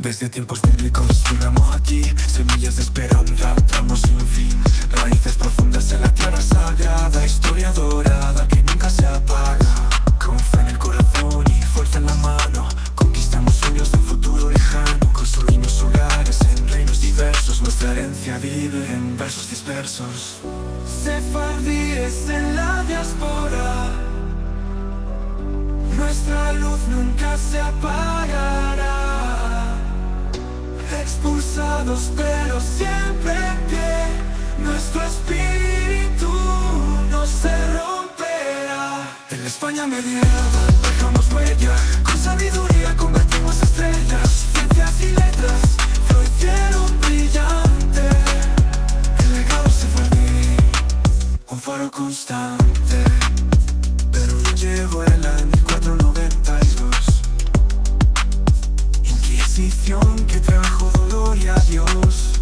Desde tiempos bíblicos sembramos aquí semillas de esperanza, tramos sin fin, raíces profundas en la tierra sagrada, historia dorada que nunca se apaga. Con fe en el corazón y fuerza en la mano, conquistamos sueños de un futuro lejano. Construimos hogares en reinos diversos, nuestra herencia vive en versos dispersos. Sefardíes en la diáspora, nuestra luz nunca se apagará. Expulsados pero siempre en pie, nuestro espíritu no se romperá. En la España medieval dejamos huella, con sabiduría convertimos estrellas. Ciencias y letras florecieron brillante, el legado sefardí, un faro constante. Pero llegó el año 1492, Inquisición que trajo dolor y adiós,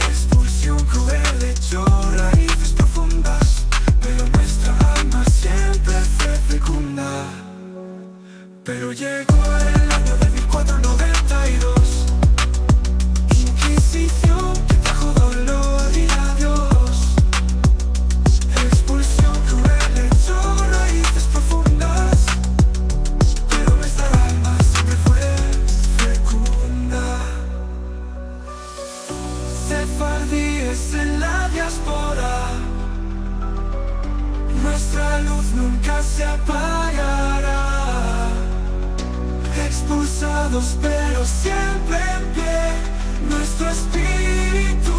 expulsión cruel echó raíces profundas, pero nuestra alma siempre fue fecunda. Pero llegó el año de 1492, Inquisición que trajo dolor y adiós, expulsión cruel echó raíces profundas, pero nuestra alma siempre fue fecunda. Sefardíes en la diáspora, nuestra luz nunca se apagará. Expulsados pero siempre en pie, nuestro espíritu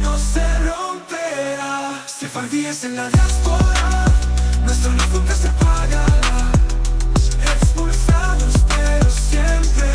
no se romperá. Sefardíes en la diáspora, nuestra luz nunca se apagará. Expulsados pero siempre